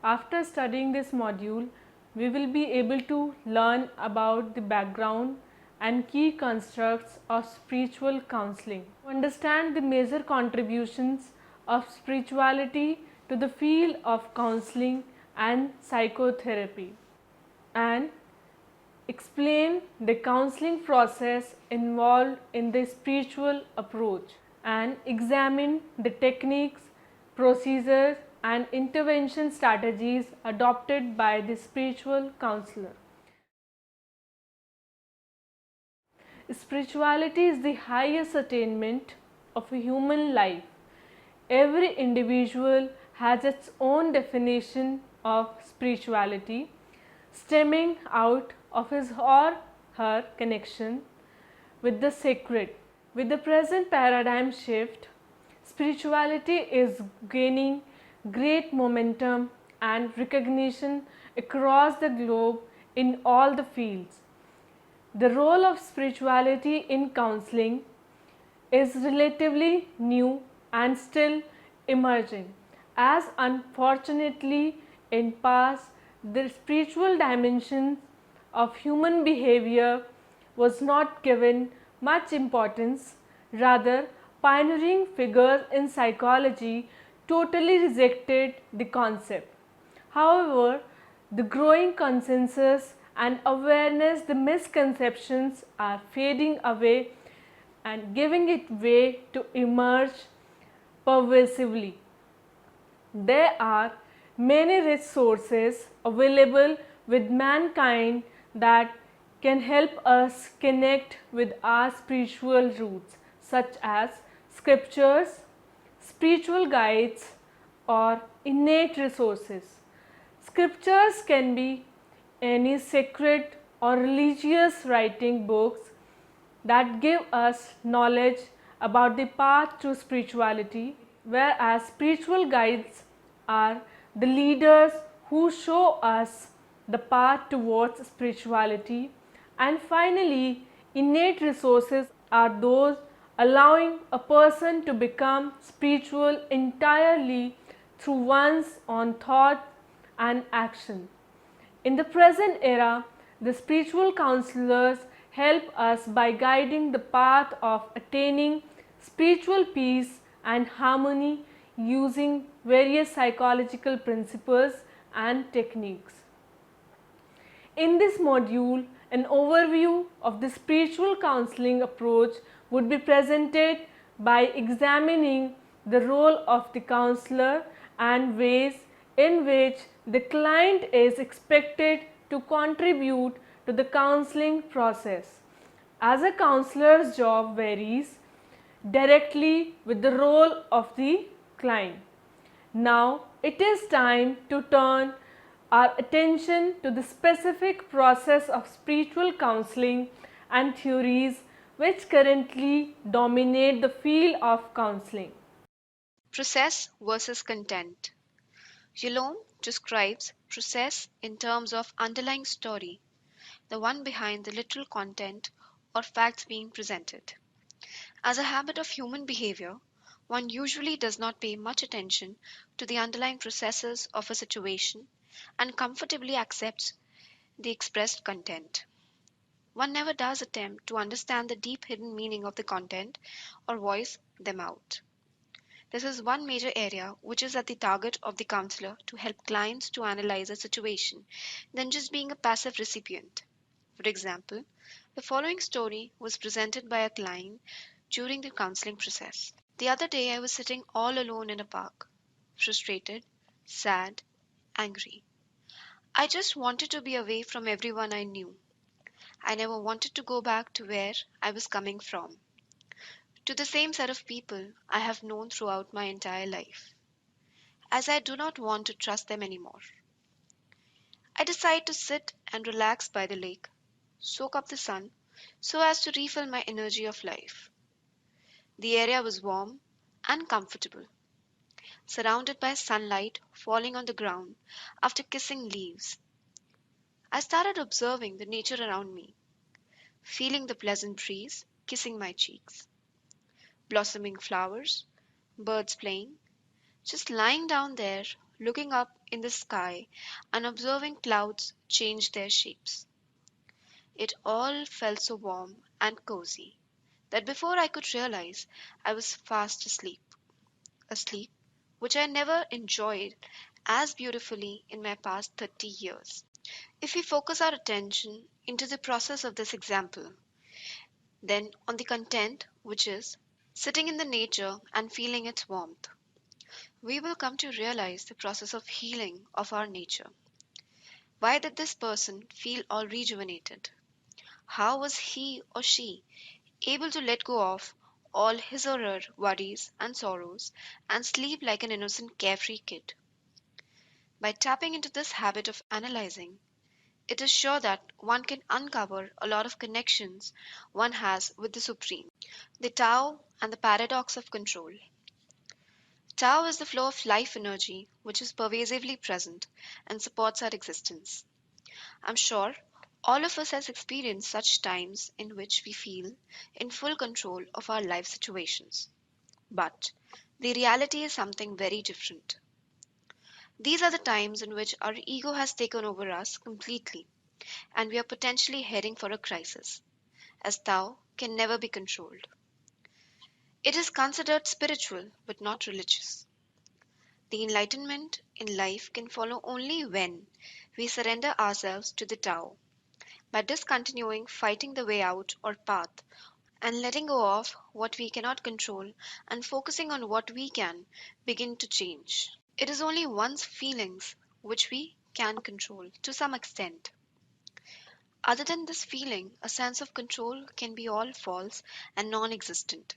After studying this module, we will be able to learn about the background and key constructs of spiritual counseling. To understand the major contributions of spirituality to the field of counseling and psychotherapy, and explain the counseling process involved in the spiritual approach, and examine the techniques, procedures and intervention strategies adopted by the spiritual counselor. Spirituality is the highest attainment of a human life. Every individual has its own definition of spirituality, stemming out of his or her connection with the sacred. With the present paradigm shift, spirituality is gaining great momentum and recognition across the globe in all the fields. The role of spirituality in counseling is relatively new and still emerging, as unfortunately in past the spiritual dimension of human behavior was not given much importance. Rather, pioneering figures in psychology totally rejected the concept. However, the growing consensus and awareness, the misconceptions are fading away and giving it way to emerge pervasively. There are many rich sources available with mankind that can help us connect with our spiritual roots, such as scriptures, spiritual guides or innate resources. Scriptures can be any sacred or religious writing books that give us knowledge about the path to spirituality, whereas spiritual guides are the leaders who show us the path towards spirituality. And finally, innate resources are those allowing a person to become spiritual entirely through one's own thought and action. In the present era, the spiritual counselors help us by guiding the path of attaining spiritual peace and harmony using various psychological principles and techniques. In this module, an overview of the spiritual counseling approach would be presented by examining the role of the counselor and ways in which the client is expected to contribute to the counseling process. As a counselor's job varies directly with the role of the client. Now it is time to turn our attention to the specific process of spiritual counseling and theories which currently dominate the field of counseling. Process versus content. Yalom describes process in terms of underlying story, the one behind the literal content or facts being presented. As a habit of human behavior, one usually does not pay much attention to the underlying processes of a situation and comfortably accepts the expressed content. One never does attempt to understand the deep hidden meaning of the content or voice them out. This is one major area which is at the target of the counselor to help clients to analyze a situation than just being a passive recipient. For example, the following story was presented by a client during the counseling process. The other day I was sitting all alone in a park, frustrated, sad, angry. I just wanted to be away from everyone I knew. I never wanted to go back to where I was coming from, to the same set of people I have known throughout my entire life, as I do not want to trust them anymore. I decide to sit and relax by the lake, soak up the sun, so as to refill my energy of life. The area was warm and comfortable, surrounded by sunlight falling on the ground after kissing leaves. I started observing the nature around me, feeling the pleasant breeze kissing my cheeks, blossoming flowers, birds playing, just lying down there looking up in the sky and observing clouds change their shapes. It all felt so warm and cozy that before I could realize, I was fast asleep. A sleep which I never enjoyed as beautifully in my past 30 years. If we focus our attention into the process of this example, then on the content, which is sitting in the nature and feeling its warmth, we will come to realize the process of healing of our nature. Why did this person feel all rejuvenated? How was he or she able to let go of all his or her worries and sorrows and sleep like an innocent carefree kid? By tapping into this habit of analyzing, it is sure that one can uncover a lot of connections one has with the Supreme. The Tao and the paradox of control. Tao is the flow of life energy which is pervasively present and supports our existence. I'm sure all of us has experienced such times in which we feel in full control of our life situations. But the reality is something very different. These are the times in which our ego has taken over us completely and we are potentially heading for a crisis, as Tao can never be controlled. It is considered spiritual but not religious. The enlightenment in life can follow only when we surrender ourselves to the Tao by discontinuing fighting the way out or path and letting go of what we cannot control and focusing on what we can begin to change. It is only one's feelings which we can control to some extent. Other than this feeling, a sense of control can be all false and non existent.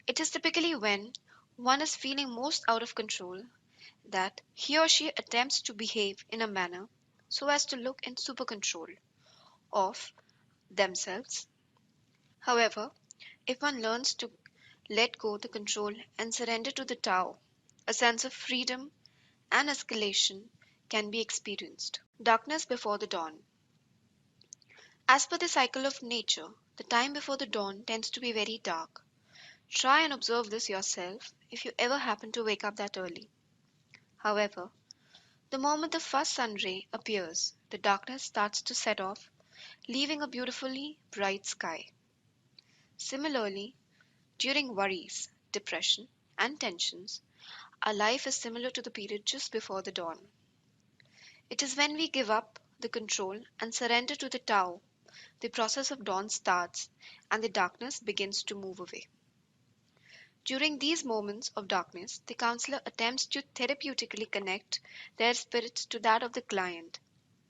It is typically when one is feeling most out of control that he or she attempts to behave in a manner so as to look in super control of themselves. However, if one learns to let go the control and surrender to the Tao, a sense of freedom and escalation can be experienced. Darkness before the dawn. As per the cycle of nature, the time before the dawn tends to be very dark. Try and observe this yourself if you ever happen to wake up that early. However, the moment the first sun ray appears, the darkness starts to set off, leaving a beautifully bright sky. Similarly, during worries, depression, and tensions, our life is similar to the period just before the dawn. It is when we give up the control and surrender to the Tao, the process of dawn starts and the darkness begins to move away. During these moments of darkness, the counselor attempts to therapeutically connect their spirits to that of the client,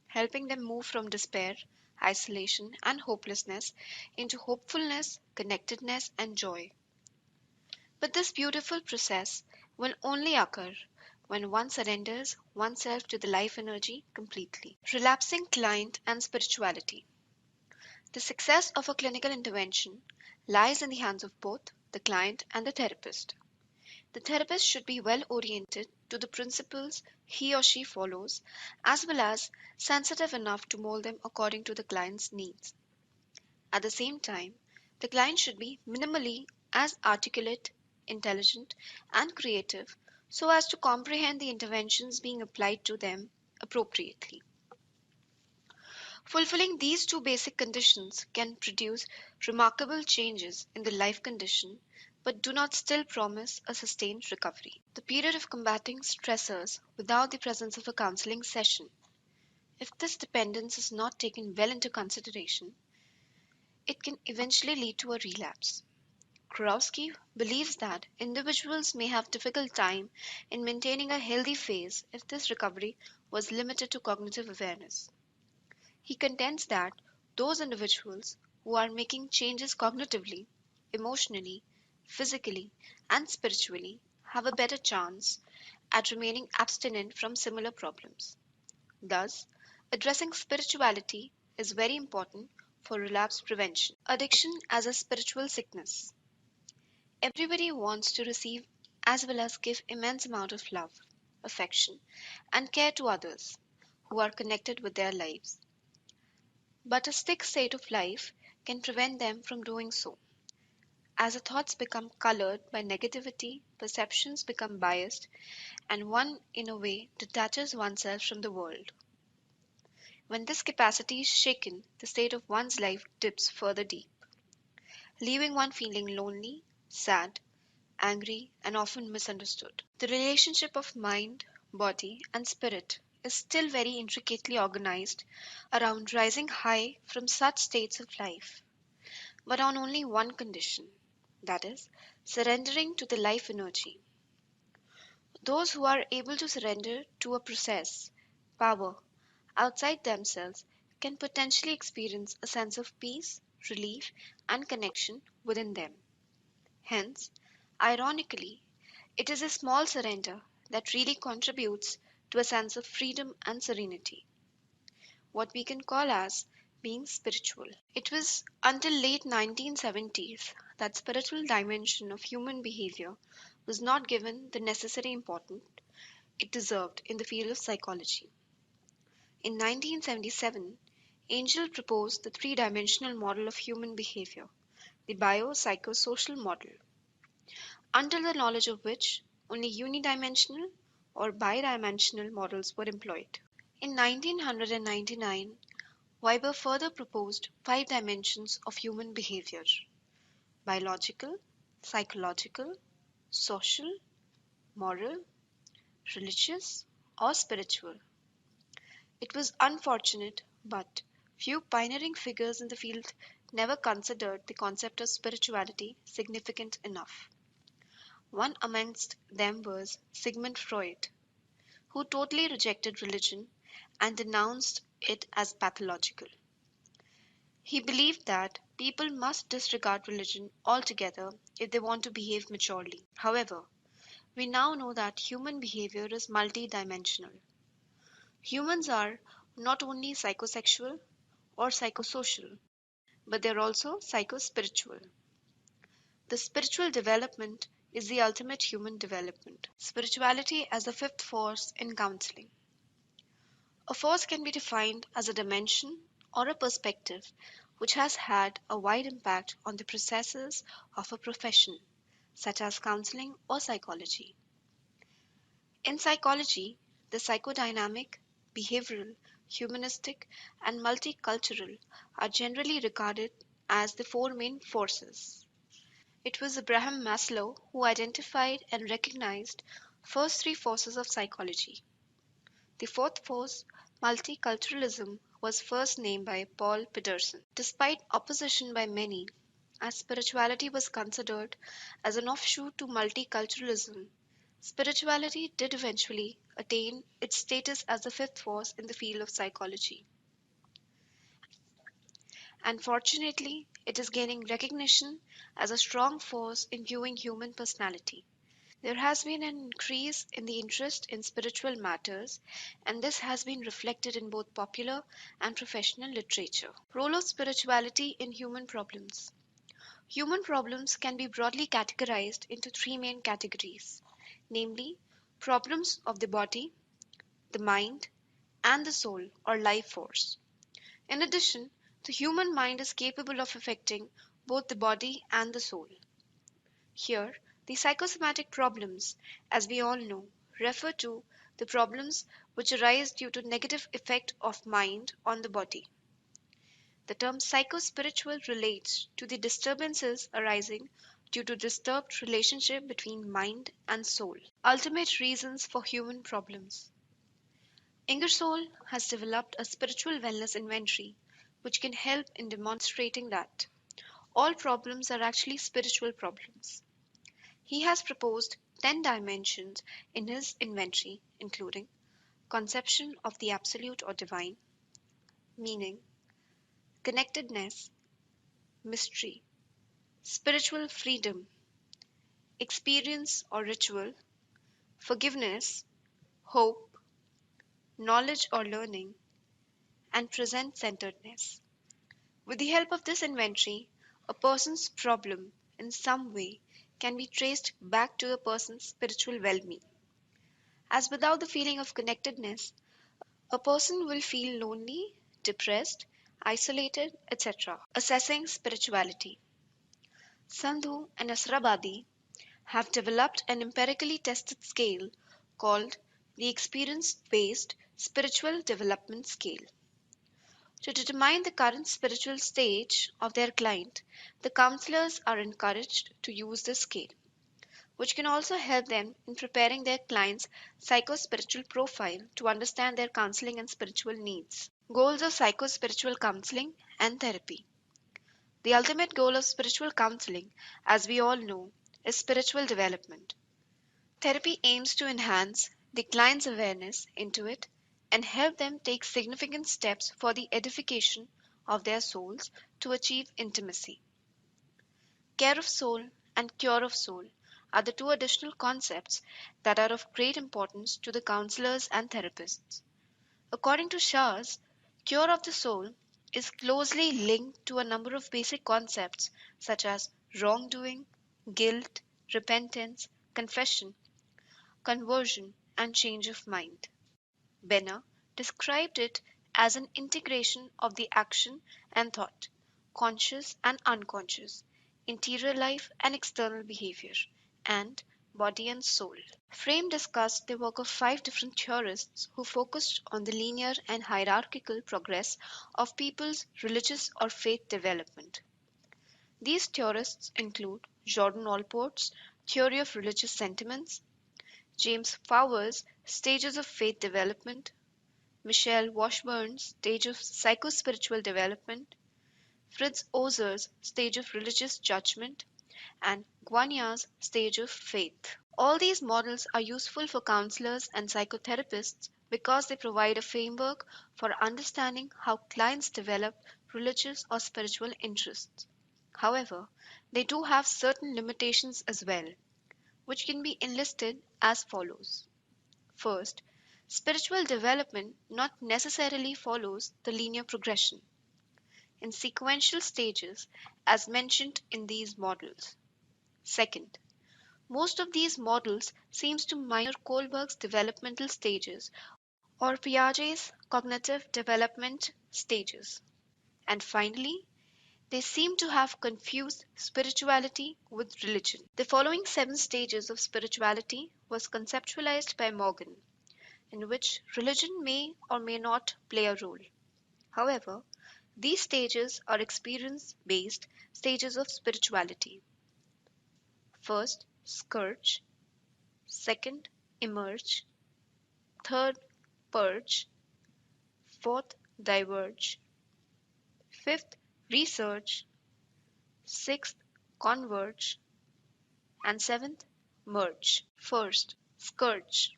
helping them move from despair, isolation, and hopelessness into hopefulness, connectedness, and joy. But this beautiful process will only occur when one surrenders oneself to the life energy completely. Relapsing client and spirituality. The success of a clinical intervention lies in the hands of both the client and the therapist. The therapist should be well oriented to the principles he or she follows, as well as sensitive enough to mold them according to the client's needs. At the same time, the client should be minimally as articulate, intelligent, and creative so as to comprehend the interventions being applied to them appropriately. Fulfilling these two basic conditions can produce remarkable changes in the life condition but do not still promise a sustained recovery. The period of combating stressors without the presence of a counseling session. If this dependence is not taken well into consideration, it can eventually lead to a relapse. Kurowski believes that individuals may have difficult time in maintaining a healthy phase if this recovery was limited to cognitive awareness. He contends that those individuals who are making changes cognitively, emotionally, physically, and spiritually have a better chance at remaining abstinent from similar problems. Thus, addressing spirituality is very important for relapse prevention. Addiction as a spiritual sickness. Everybody wants to receive as well as give immense amount of love, affection, and care to others who are connected with their lives. But a sick state of life can prevent them from doing so. As the thoughts become colored by negativity, perceptions become biased, and one, in a way, detaches oneself from the world. When this capacity is shaken, the state of one's life dips further deep, leaving one feeling lonely, sad, angry, and often misunderstood. The relationship of mind, body, and spirit is still very intricately organized around rising high from such states of life, but on only one condition, that is, surrendering to the life energy. Those who are able to surrender to a process, power, outside themselves can potentially experience a sense of peace, relief, and connection within them. Hence, ironically, it is a small surrender that really contributes to a sense of freedom and serenity, what we can call as being spiritual. It was until late 1970s that spiritual dimension of human behavior was not given the necessary importance it deserved in the field of psychology. In 1977, Angel proposed the three-dimensional model of human behavior, the biopsychosocial model, until the knowledge of which only unidimensional or bidimensional models were employed. In 1999, Weber further proposed five dimensions of human behavior: biological, psychological, social, moral, religious, or spiritual. It was unfortunate, but few pioneering figures in the field never considered the concept of spirituality significant enough. One amongst them was Sigmund Freud, who totally rejected religion and denounced it as pathological. He believed that people must disregard religion altogether if they want to behave maturely. However, we now know that human behavior is multidimensional. Humans are not only psychosexual or psychosocial, but they're also psychospiritual. The spiritual development is the ultimate human development. Spirituality as the fifth force in counseling. A force can be defined as a dimension or a perspective which has had a wide impact on the processes of a profession, such as counseling or psychology. In psychology, the psychodynamic, behavioral, humanistic, and multicultural are generally regarded as the four main forces. It was Abraham Maslow who identified and recognized first three forces of psychology. The fourth force, multiculturalism, was first named by Paul Pedersen. Despite opposition by many, as spirituality was considered as an offshoot to multiculturalism, spirituality did eventually attain its status as the fifth force in the field of psychology. And fortunately, it is gaining recognition as a strong force in viewing human personality. There has been an increase in the interest in spiritual matters, and this has been reflected in both popular and professional literature. Role of spirituality in human problems. Human problems can be broadly categorized into three main categories, namely, problems of the body, the mind, and the soul or life force. In addition, the human mind is capable of affecting both the body and the soul. Here, the psychosomatic problems, as we all know, refer to the problems which arise due to negative effect of mind on the body. The term psychospiritual relates to the disturbances arising due to disturbed relationship between mind and soul. Ultimate reasons for human problems. Ingersoll has developed a spiritual wellness inventory which can help in demonstrating that all problems are actually spiritual problems. He has proposed 10 dimensions in his inventory, including conception of the absolute or divine, meaning, connectedness, mystery, spiritual freedom, experience or ritual, forgiveness, hope, knowledge or learning, and present centeredness. With the help of this inventory, a person's problem in some way can be traced back to a person's spiritual well being. As without the feeling of connectedness, a person will feel lonely, depressed, isolated, etc. Assessing spirituality. Sandhu and Asrabadi have developed an empirically tested scale called the Experience-Based Spiritual Development Scale. To determine the current spiritual stage of their client, the counselors are encouraged to use this scale, which can also help them in preparing their client's psychospiritual profile to understand their counseling and spiritual needs. Goals of psychospiritual counseling and therapy. The ultimate goal of spiritual counseling, as we all know, is spiritual development. Therapy aims to enhance the client's awareness into it and help them take significant steps for the edification of their souls to achieve intimacy. Care of soul and cure of soul are the two additional concepts that are of great importance to the counselors and therapists. According to Shah's, cure of the soul is closely linked to a number of basic concepts such as wrongdoing, guilt, repentance, confession, conversion, and change of mind. Benner described it as an integration of the action and thought, conscious and unconscious, interior life and external behavior, and body and soul. Frame discussed the work of five different theorists who focused on the linear and hierarchical progress of people's religious or faith development. These theorists include Jordan Allport's theory of religious sentiments, James Fowler's stages of faith development, Michelle Washburn's stage of psychospiritual development, Fritz Ozer's stage of religious judgment, and Guanya's stage of faith. All these models are useful for counselors and psychotherapists because they provide a framework for understanding how clients develop religious or spiritual interests. However, they do have certain limitations as well, which can be enlisted as follows. First, spiritual development not necessarily follows the linear progression in sequential stages as mentioned in these models. Second, most of these models seems to mirror Kohlberg's developmental stages or Piaget's cognitive development stages. And finally, they seem to have confused spirituality with religion. The following seven stages of spirituality was conceptualized by Morgan, in which religion may or may not play a role. However, these stages are experience-based stages of spirituality. First, scourge. Second, emerge. Third, purge. Fourth, diverge. Fifth, research. Sixth, converge. And seventh, merge. First, scourge.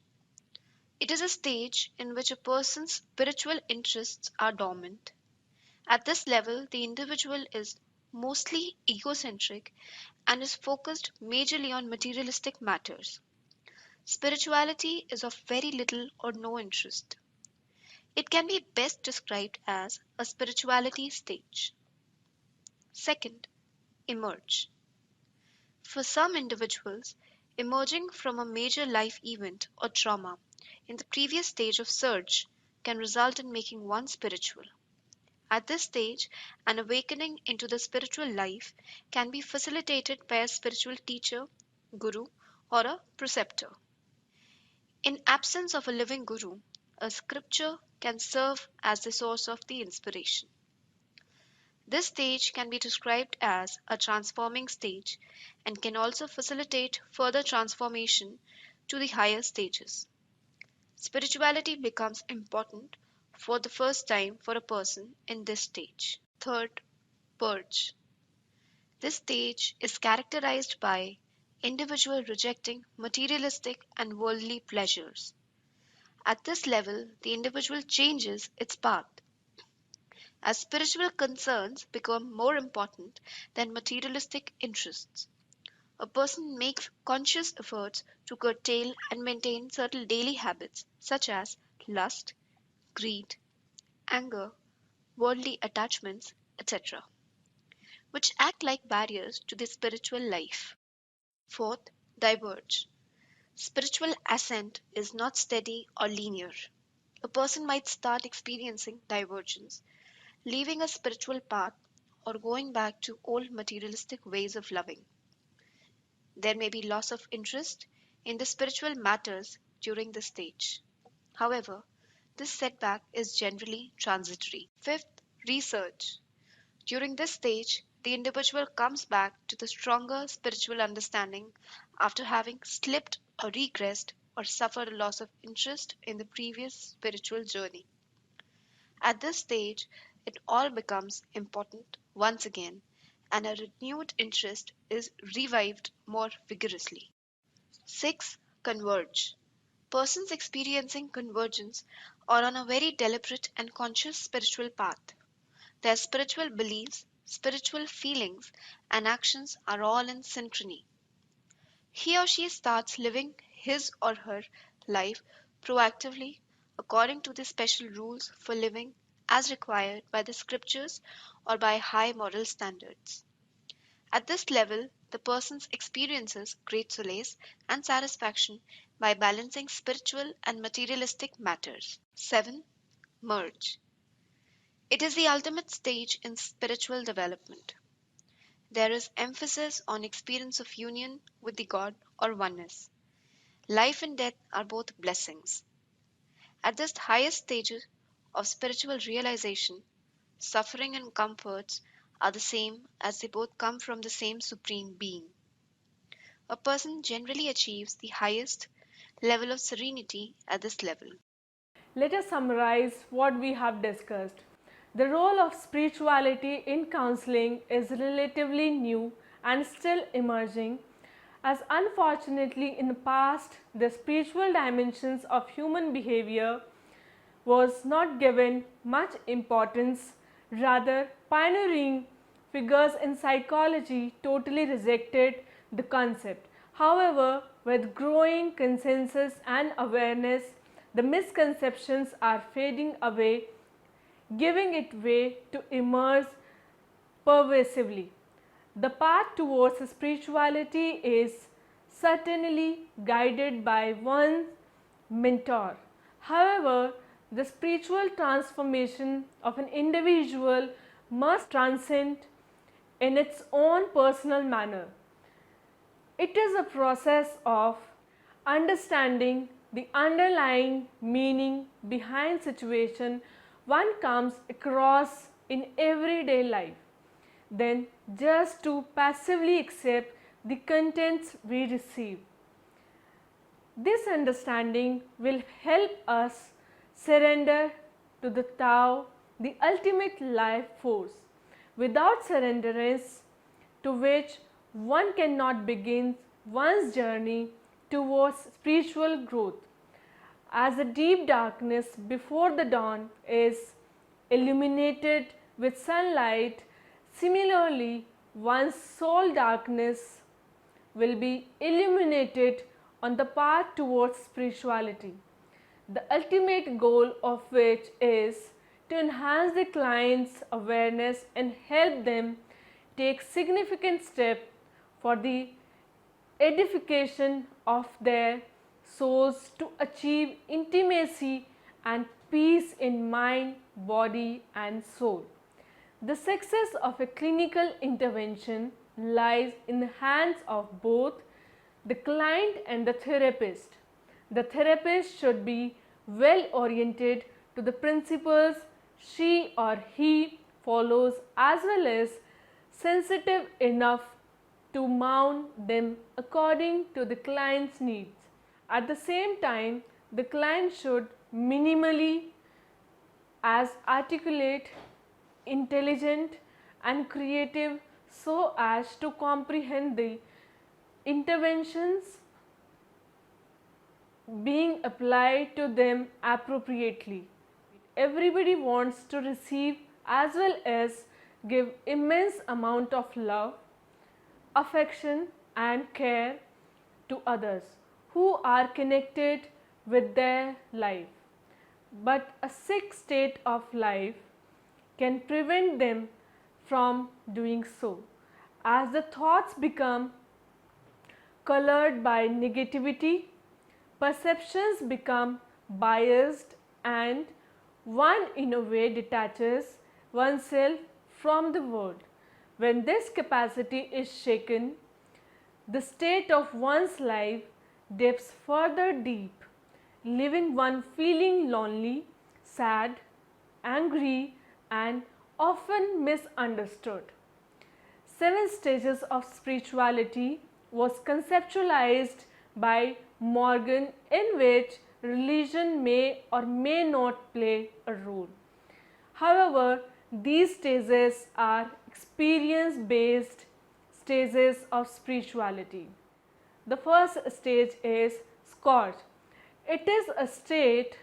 It is a stage in which a person's spiritual interests are dormant. At this level, the individual is mostly egocentric and is focused majorly on materialistic matters. Spirituality is of very little or no interest. It can be best described as a spirituality stage. Second, emerge. For some individuals, emerging from a major life event or trauma in the previous stage of surge can result in making one spiritual. At this stage, an awakening into the spiritual life can be facilitated by a spiritual teacher, guru, or a preceptor. In absence of a living guru, a scripture can serve as the source of the inspiration. This stage can be described as a transforming stage and can also facilitate further transformation to the higher stages. Spirituality becomes important for the first time for a person in this stage. Third, purge. This stage is characterized by individual rejecting materialistic and worldly pleasures. At this level, the individual changes its path. As spiritual concerns become more important than materialistic interests, a person makes conscious efforts to curtail and maintain certain daily habits such as lust, greed, anger, worldly attachments, etc., which act like barriers to the spiritual life. Fourth, diverge. Spiritual ascent is not steady or linear. A person might start experiencing divergence, leaving a spiritual path or going back to old materialistic ways of loving. There may be loss of interest in the spiritual matters during this stage. However, this setback is generally transitory. Fifth, research. During this stage, the individual comes back to the stronger spiritual understanding after having slipped or regressed or suffered a loss of interest in the previous spiritual journey. At this stage, it all becomes important once again, and a renewed interest is revived more vigorously. 6. Converge. Persons experiencing convergence are on a very deliberate and conscious spiritual path. Their spiritual beliefs, spiritual feelings, and actions are all in synchrony. He or she starts living his or her life proactively according to the special rules for living as required by the scriptures or by high moral standards. At this level, the person experiences great solace and satisfaction by balancing spiritual and materialistic matters. 7. Merge. It is the ultimate stage in spiritual development. There is emphasis on experience of union with the God or oneness. Life and death are both blessings. At this highest stage of spiritual realization, suffering and comforts are the same as they both come from the same Supreme Being. A person generally achieves the highest level of serenity at this level. Let us summarize what we have discussed. The role of spirituality in counseling is relatively new and still emerging, as unfortunately in the past the spiritual dimensions of human behavior was not given much importance. Rather, pioneering figures in psychology totally rejected the concept. However, with growing consensus and awareness, the misconceptions are fading away, giving it way to emerge pervasively. The path towards spirituality is certainly guided by one's mentor. However, the spiritual transformation of an individual must transcend in its own personal manner. It is a process of understanding the underlying meaning behind situation one comes across in everyday life, than just to passively accept the contents we receive. This understanding will help us surrender to the Tao, the ultimate life force, without surrenderance to which one cannot begin one's journey towards spiritual growth. As the deep darkness before the dawn is illuminated with sunlight, similarly one's soul darkness will be illuminated on the path towards spirituality, the ultimate goal of which is to enhance the client's awareness and help them take significant steps for the edification of their souls to achieve intimacy and peace in mind, body, and soul. The success of a clinical intervention lies in the hands of both the client and the therapist. The therapist should be well oriented to the principles she or he follows, as well as sensitive enough to mount them according to the client's needs. At the same time, the client should minimally as articulate, intelligent, and creative so as to comprehend the interventions being applied to them appropriately. Everybody wants to receive as well as give immense amount of love, affection, and care to others who are connected with their life. But a sick state of life can prevent them from doing so, as the thoughts become colored by negativity, perceptions become biased, and one in a way detaches oneself from the world. When this capacity is shaken, the state of one's life dips further deep, leaving one feeling lonely, sad, angry, and often misunderstood. Seven stages of spirituality was conceptualized by Morgan, in which religion may or may not play a role. However, these stages are experience based stages of spirituality. The first stage is scourge. It is a state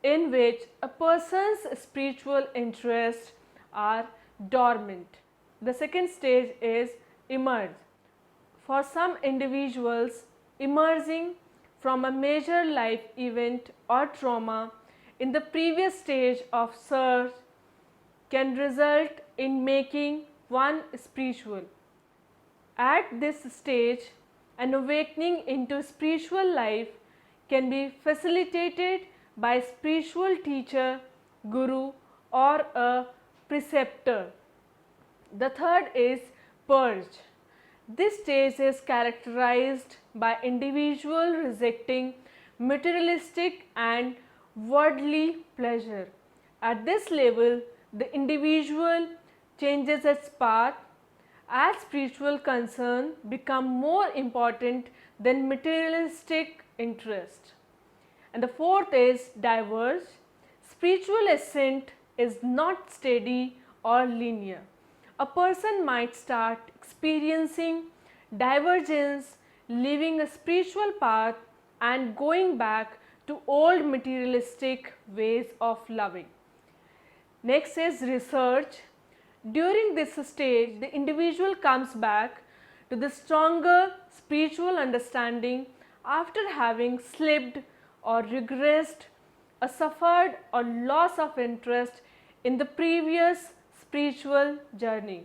in which a person's spiritual interests are dormant. The second stage is emerge. For some individuals, emerging from a major life event or trauma in the previous stage of surge can result in making one spiritual. At this stage, an awakening into spiritual life can be facilitated by a spiritual teacher, guru, or a preceptor. The third is purge. This stage is characterized by individual rejecting materialistic and worldly pleasure. At this level, the individual changes its path as spiritual concern become more important than materialistic interest. And the fourth is diverge. Spiritual ascent is not steady or linear. A person might start experiencing divergence, leaving a spiritual path and going back to old materialistic ways of loving. Next is research. During this stage, the individual comes back to the stronger spiritual understanding after having slipped or regressed or suffered or loss of interest in the previous spiritual journey.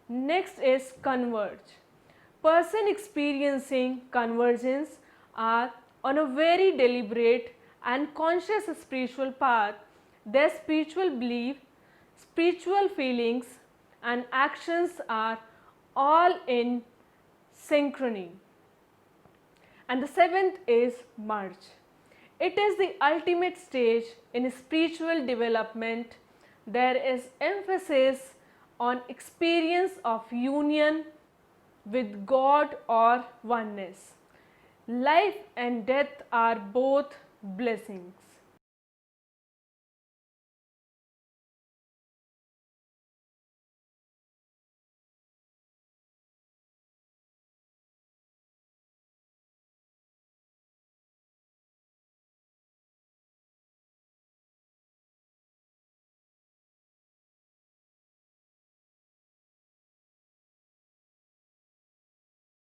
Next is converge. Person experiencing convergence are on a very deliberate and conscious spiritual path. Their spiritual belief, spiritual feelings and actions are all in synchrony. And the seventh is merge. It is the ultimate stage in spiritual development. There is emphasis on experience of union with God or oneness. Life and death are both blessings.